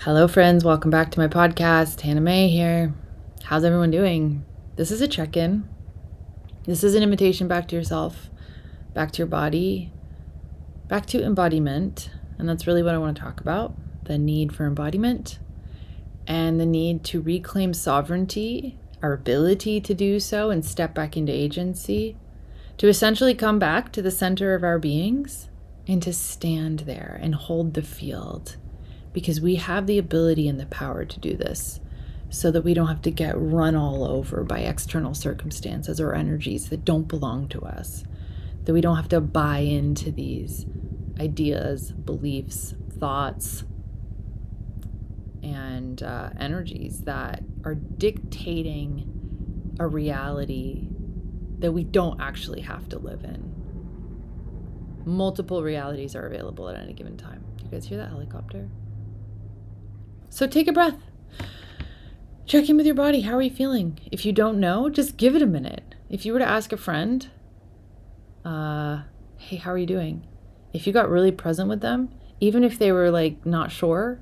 Hello, friends. Welcome back to my podcast. Hannah Mae here. How's everyone doing? This is a check-in. This is an invitation back to yourself, back to your body, back to embodiment. And that's really what I want to talk about, the need for embodiment and the need to reclaim sovereignty, our ability to do so and step back into agency, to essentially come back to the center of our beings and to stand there and hold the field. Because we have the ability and the power to do this so that we don't have to get run all over by external circumstances or energies that don't belong to us, that we don't have to buy into these ideas, beliefs, thoughts, and energies that are dictating a reality that we don't actually have to live in. Multiple realities are available at any given time. Do you guys hear that helicopter? So take a breath. Check in with your body. How are you feeling? If you don't know, just give it a minute. If you were to ask a friend, hey, how are you doing? If you got really present with them, even if they were not sure,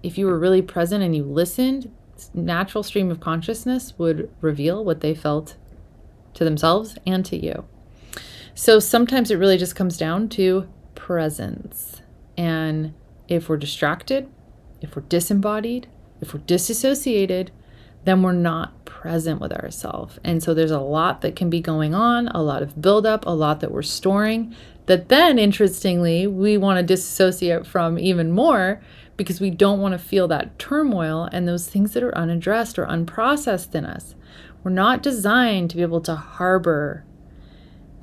if you were really present and you listened, natural stream of consciousness would reveal what they felt to themselves and to you. So sometimes it really just comes down to presence. And if we're distracted, if we're disembodied, if we're disassociated, then we're not present with ourselves. And so there's a lot that can be going on, a lot of buildup, a lot that we're storing, that then, interestingly, we want to disassociate from even more because we don't want to feel that turmoil and those things that are unaddressed or unprocessed in us. We're not designed to be able to harbor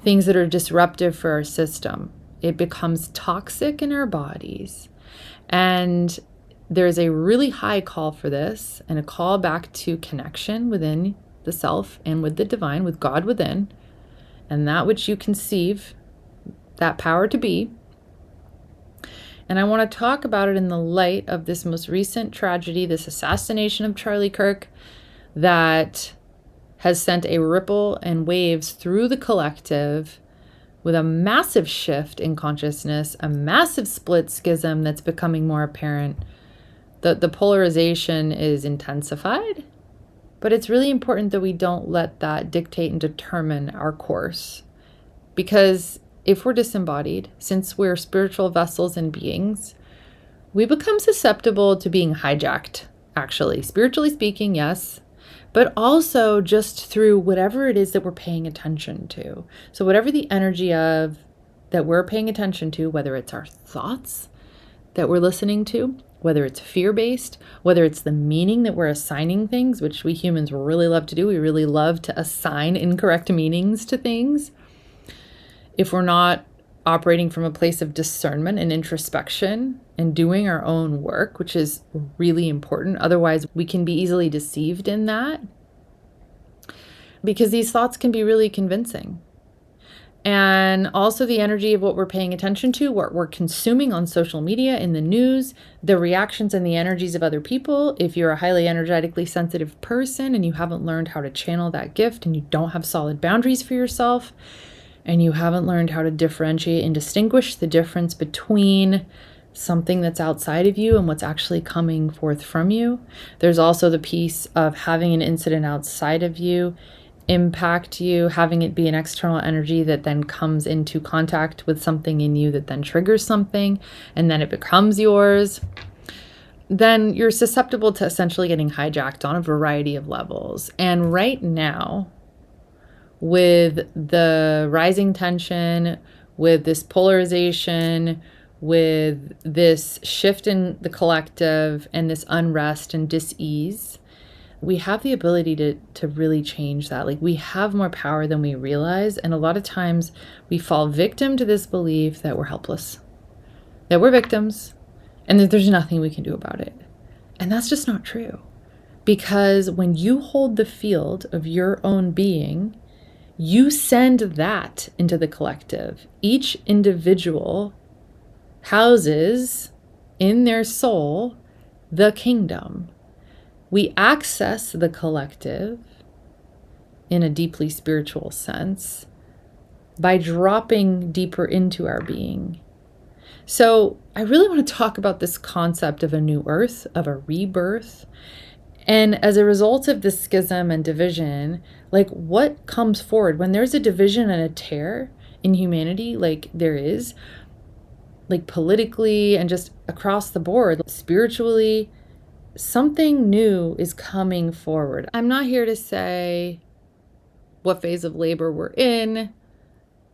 things that are disruptive for our system. It becomes toxic in our bodies. And there's a really high call for this and a call back to connection within the self and with the divine, with God within, and that which you conceive, that power to be. And I want to talk about it in the light of this most recent tragedy, this assassination of Charlie Kirk, that has sent a ripple and waves through the collective with a massive shift in consciousness, a massive split schism that's becoming more apparent. The polarization is intensified, but it's really important that we don't let that dictate and determine our course. Because if we're disembodied, since we're spiritual vessels and beings, we become susceptible to being hijacked, actually. Spiritually speaking, yes, but also just through whatever it is that we're paying attention to. So whatever the energy of that we're paying attention to, whether it's our thoughts that we're listening to, whether it's fear-based, whether it's the meaning that we're assigning things, which we humans really love to do. We really love to assign incorrect meanings to things. If we're not operating from a place of discernment and introspection and doing our own work, which is really important. Otherwise, we can be easily deceived in that because these thoughts can be really convincing. And also the energy of what we're paying attention to, what we're consuming on social media, in the news, the reactions and the energies of other people. If you're a highly energetically sensitive person and you haven't learned how to channel that gift and you don't have solid boundaries for yourself and you haven't learned how to differentiate and distinguish the difference between something that's outside of you and what's actually coming forth from you. There's also the piece of having an incident outside of you impact you, having it be an external energy that then comes into contact with something in you that then triggers something, and then it becomes yours. Then you're susceptible to essentially getting hijacked on a variety of levels. And right now, with the rising tension, with this polarization, with this shift in the collective and this unrest and dis-ease, we have the ability to really change that. We have more power than we realize. And a lot of times we fall victim to this belief that we're helpless, that we're victims, and that there's nothing we can do about it. And that's just not true. Because when you hold the field of your own being, you send that into the collective. Each individual houses in their soul the kingdom. We access the collective in a deeply spiritual sense by dropping deeper into our being. So I really want to talk about this concept of a new earth, of a rebirth. And as a result of this schism and division, like what comes forward when there's a division and a tear in humanity, like there is, like politically and just across the board, spiritually, something new is coming forward. I'm not here to say what phase of labor we're in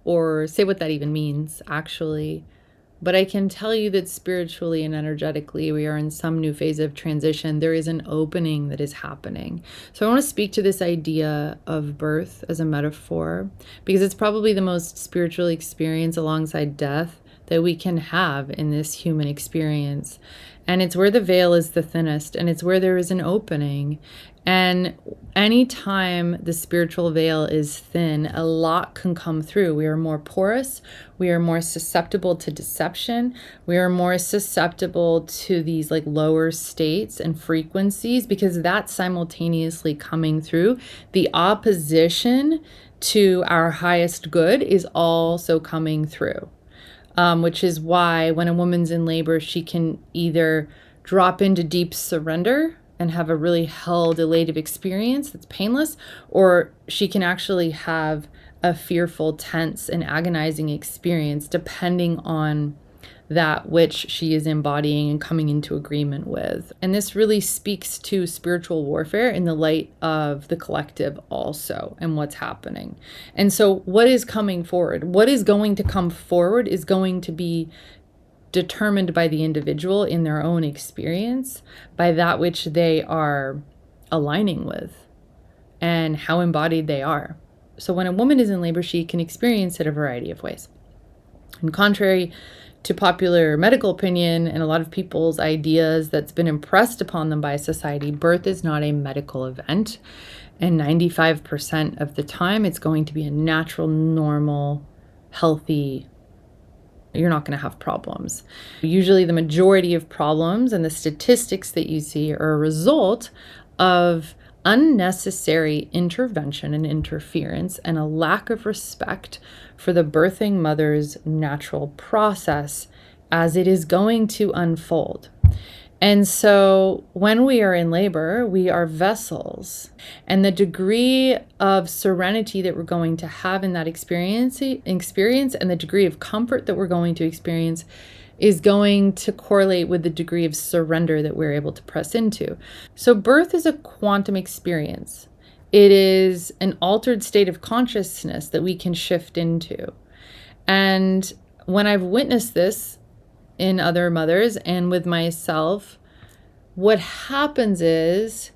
or say what that even means, actually. But I can tell you that spiritually and energetically, we are in some new phase of transition. There is an opening that is happening. So I want to speak to this idea of birth as a metaphor, because it's probably the most spiritual experience alongside death that we can have in this human experience. And it's where the veil is the thinnest, and it's where there is an opening. And anytime the spiritual veil is thin, a lot can come through. We are more porous. We are more susceptible to deception. We are more susceptible to these like lower states and frequencies, because that's simultaneously coming through. The opposition to our highest good is also coming through. Which is why when a woman's in labor, she can either drop into deep surrender and have a really held, elative experience that's painless, or she can actually have a fearful, tense, and agonizing experience depending on that which she is embodying and coming into agreement with. And this really speaks to spiritual warfare in the light of the collective also and what's happening. And so what is coming forward? What is going to come forward is going to be determined by the individual in their own experience, by that which they are aligning with and how embodied they are. So when a woman is in labor, she can experience it a variety of ways. And contrary to popular medical opinion and a lot of people's ideas that's been impressed upon them by society, birth is not a medical event. And 95% of the time, it's going to be a natural, normal, healthy. You're not going to have problems. Usually the majority of problems and the statistics that you see are a result of unnecessary intervention and interference and a lack of respect for the birthing mother's natural process as it is going to unfold. And so when we are in labor, we are vessels, and the degree of serenity that we're going to have in that experience and the degree of comfort that we're going to experience is going to correlate with the degree of surrender that we're able to press into. So birth is a quantum experience. It is an altered state of consciousness that we can shift into. And when I've witnessed this in other mothers and with myself, what happens is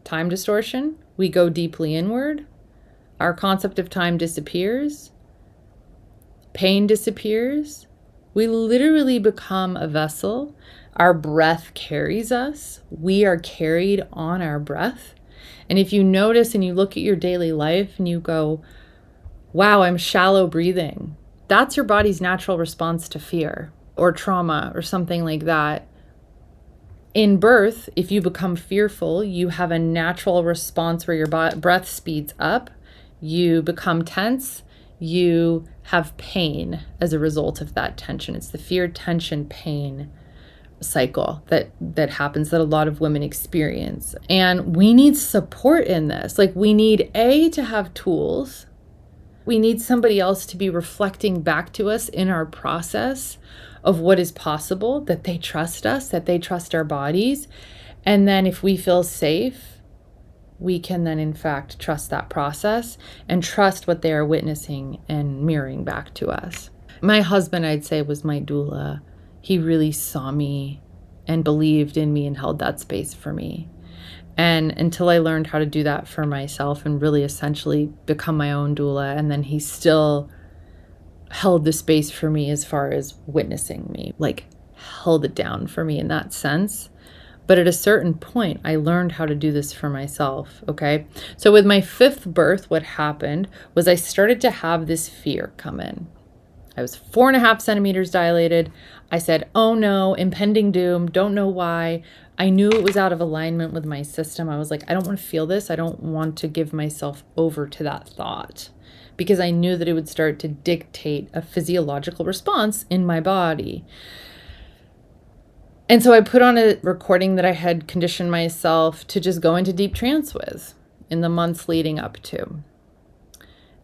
time distortion. We go deeply inward. Our concept of time disappears. Pain disappears. We literally become a vessel. Our breath carries us. We are carried on our breath. And if you notice and you look at your daily life and you go, wow, I'm shallow breathing, that's your body's natural response to fear or trauma or something like that. In birth, if you become fearful, you have a natural response where your breath speeds up, you become tense, you have pain as a result of that tension. It's the fear, tension, pain cycle that happens, that a lot of women experience. And we need support in this. Like, we need to have tools. We need somebody else to be reflecting back to us in our process of what is possible, that they trust us, that they trust our bodies. And then if we feel safe, we can then in fact trust that process and trust what they are witnessing and mirroring back to us. My husband, I'd say, was my doula. He really saw me and believed in me and held that space for me. And until I learned how to do that for myself and really essentially become my own doula, and then he still held the space for me as far as witnessing me, like held it down for me in that sense. But at a certain point, I learned how to do this for myself, okay? So with my fifth birth, what happened was I started to have this fear come in. I was 4.5 centimeters dilated. I said, oh no, impending doom, don't know why. I knew it was out of alignment with my system. I was like, I don't want to feel this. I don't want to give myself over to that thought because I knew that it would start to dictate a physiological response in my body. And so I put on a recording that I had conditioned myself to just go into deep trance with in the months leading up to.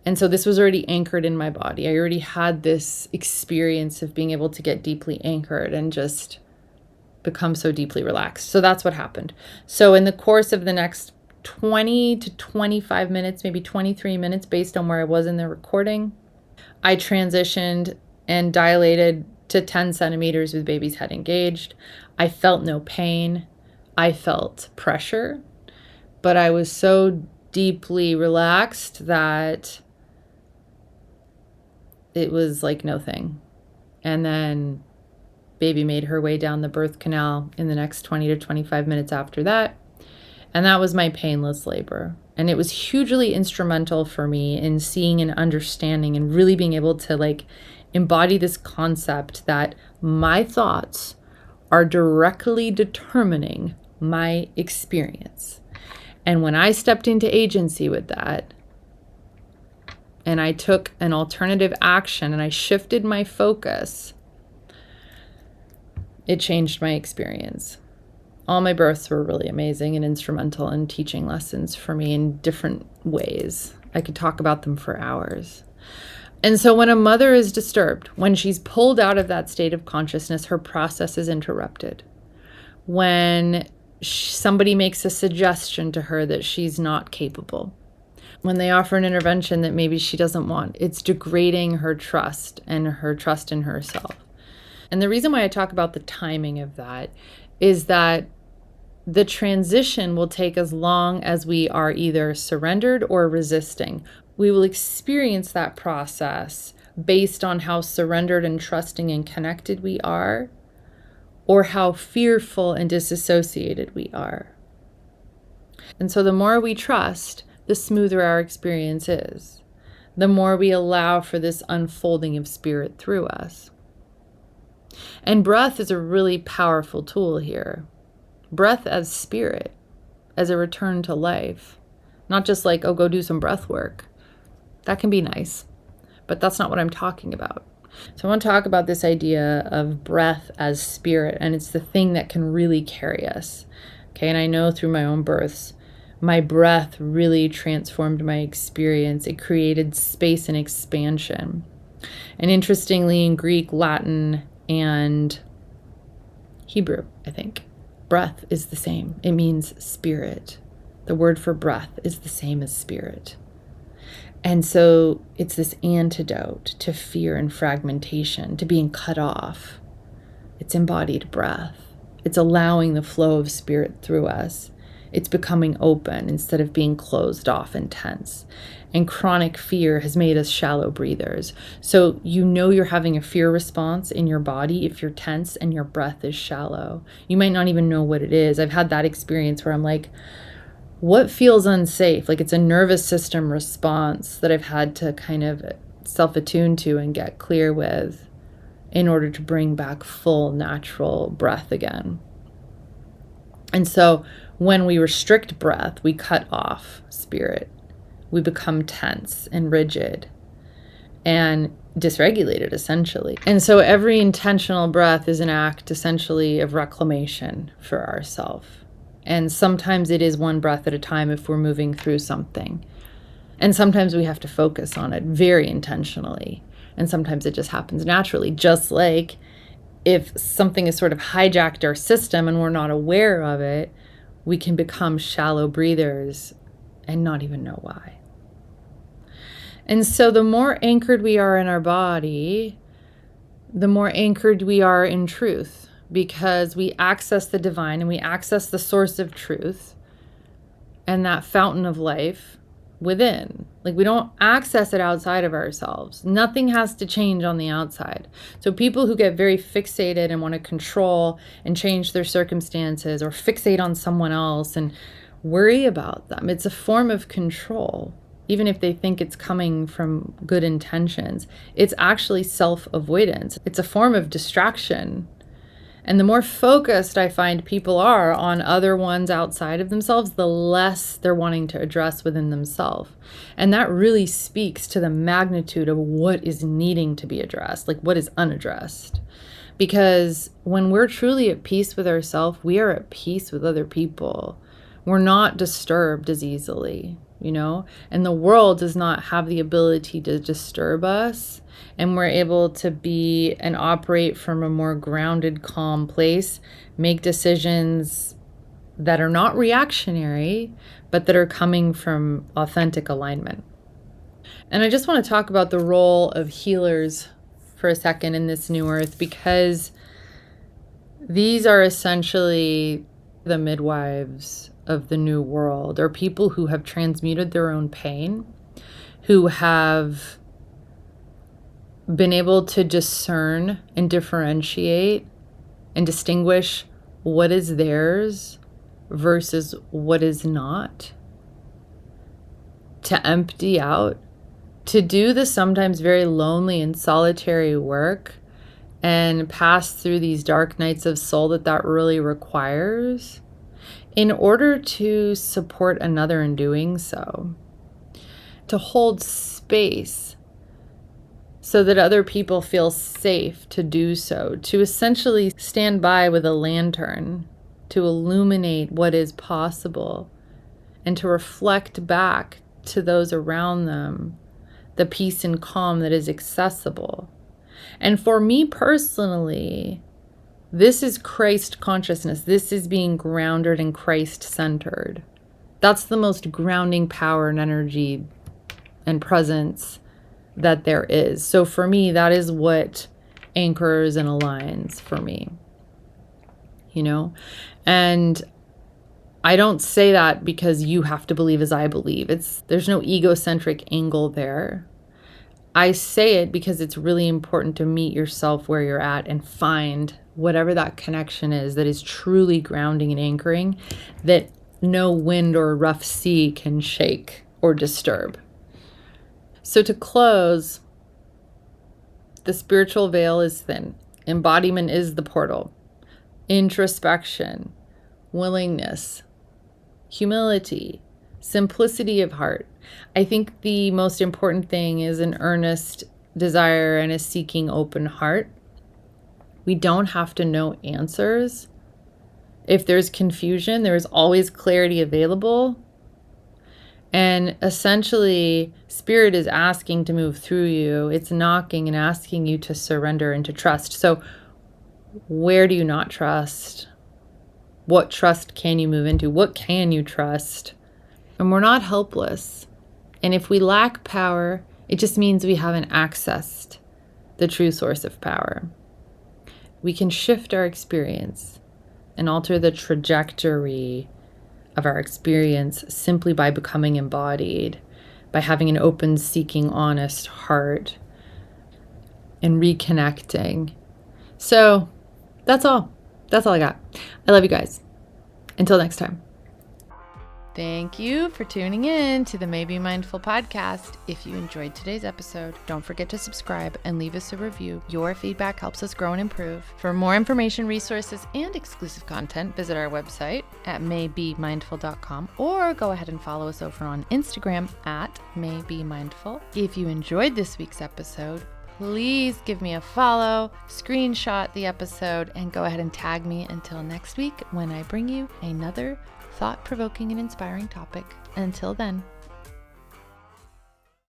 And so this was already anchored in my body. I already had this experience of being able to get deeply anchored and just become so deeply relaxed. So that's what happened. So in the course of the next 20 to 25 minutes, maybe 23 minutes, based on where I was in the recording, I transitioned and dilated to 10 centimeters with baby's head engaged. I felt no pain. I felt pressure, but I was so deeply relaxed that it was like no thing. And then baby made her way down the birth canal in the next 20 to 25 minutes after that. And that was my painless labor. And it was hugely instrumental for me in seeing and understanding and really being able to like embody this concept that my thoughts are directly determining my experience. And when I stepped into agency with that, and I took an alternative action and I shifted my focus, it changed my experience. All my births were really amazing and instrumental in teaching lessons for me in different ways. I could talk about them for hours. And so when a mother is disturbed, when she's pulled out of that state of consciousness, her process is interrupted. When somebody makes a suggestion to her that she's not capable, when they offer an intervention that maybe she doesn't want, it's degrading her trust and her trust in herself. And the reason why I talk about the timing of that is that the transition will take as long as we are either surrendered or resisting. We will experience that process based on how surrendered and trusting and connected we are, or how fearful and disassociated we are. And so the more we trust, the smoother our experience is. The more we allow for this unfolding of spirit through us. And breath is a really powerful tool here. Breath as spirit, as a return to life. Not just like, oh, go do some breath work. That can be nice, but that's not what I'm talking about. So I want to talk about this idea of breath as spirit, and it's the thing that can really carry us. Okay, and I know through my own births, my breath really transformed my experience. It created space and expansion. And interestingly, in Greek, Latin, and Hebrew, I think, breath is the same. It means spirit. The word for breath is the same as spirit. And so it's this antidote to fear and fragmentation, to being cut off. It's embodied breath. It's allowing the flow of spirit through us. It's becoming open instead of being closed off and tense. And chronic fear has made us shallow breathers. So you know you're having a fear response in your body if you're tense and your breath is shallow. You might not even know what it is. I've had that experience where I'm like, what feels unsafe? Like it's a nervous system response that I've had to kind of self-attune to and get clear with in order to bring back full natural breath again. And so when we restrict breath, we cut off spirit. We become tense and rigid and dysregulated, essentially. And so every intentional breath is an act, essentially, of reclamation for ourselves. And sometimes it is one breath at a time if we're moving through something. And sometimes we have to focus on it very intentionally. And sometimes it just happens naturally, just like if something has sort of hijacked our system and we're not aware of it, we can become shallow breathers and not even know why. And so the more anchored we are in our body, the more anchored we are in truth, because we access the divine and we access the source of truth and that fountain of life within. Like we don't access it outside of ourselves. Nothing has to change on the outside. So people who get very fixated and want to control and change their circumstances or fixate on someone else and worry about them, it's a form of control. Even if they think it's coming from good intentions, it's actually self-avoidance. It's a form of distraction. And the more focused I find people are on other ones outside of themselves, the less they're wanting to address within themselves. And that really speaks to the magnitude of what is needing to be addressed, like what is unaddressed. Because when we're truly at peace with ourselves, we are at peace with other people. We're not disturbed as easily, and the world does not have the ability to disturb us. And we're able to be and operate from a more grounded, calm place, make decisions that are not reactionary, but that are coming from authentic alignment. And I just want to talk about the role of healers for a second in this new earth, because these are essentially the midwives of the new world, or people who have transmuted their own pain, who have been able to discern and differentiate and distinguish what is theirs versus what is not, to empty out, to do the sometimes very lonely and solitary work and pass through these dark nights of soul that really requires, in order to support another in doing so, to hold space so that other people feel safe to do so, to essentially stand by with a lantern to illuminate what is possible, and to reflect back to those around them the peace and calm that is accessible. And for me personally, this is Christ consciousness. This is being grounded and Christ-centered. That's the most grounding power and energy and presence that there is. So for me, that is what anchors and aligns for me, and I don't say that because you have to believe as I believe. There's no egocentric angle there. I say it because it's really important to meet yourself where you're at and find whatever that connection is that is truly grounding and anchoring, that no wind or rough sea can shake or disturb. So to close, the spiritual veil is thin. Embodiment is the portal. Introspection, willingness, humility, simplicity of heart. I think the most important thing is an earnest desire and a seeking open heart. We don't have to know answers. If there's confusion, there is always clarity available. And essentially, Spirit is asking to move through you. It's knocking and asking you to surrender and to trust. So where do you not trust? What trust can you move into? What can you trust? And we're not helpless. And if we lack power, it just means we haven't accessed the true source of power. We can shift our experience and alter the trajectory of our experience simply by becoming embodied, by having an open, seeking, honest heart, and reconnecting. So that's all. That's all I got. I love you guys. Until next time. Thank you for tuning in to the May Be Mindful podcast. If you enjoyed today's episode, don't forget to subscribe and leave us a review. Your feedback helps us grow and improve. For more information, resources, and exclusive content, visit our website at maybemindful.com, or go ahead and follow us over on Instagram at maybemindful. If you enjoyed this week's episode, please give me a follow, screenshot the episode, and go ahead and tag me until next week when I bring you another thought-provoking and inspiring topic. Until then,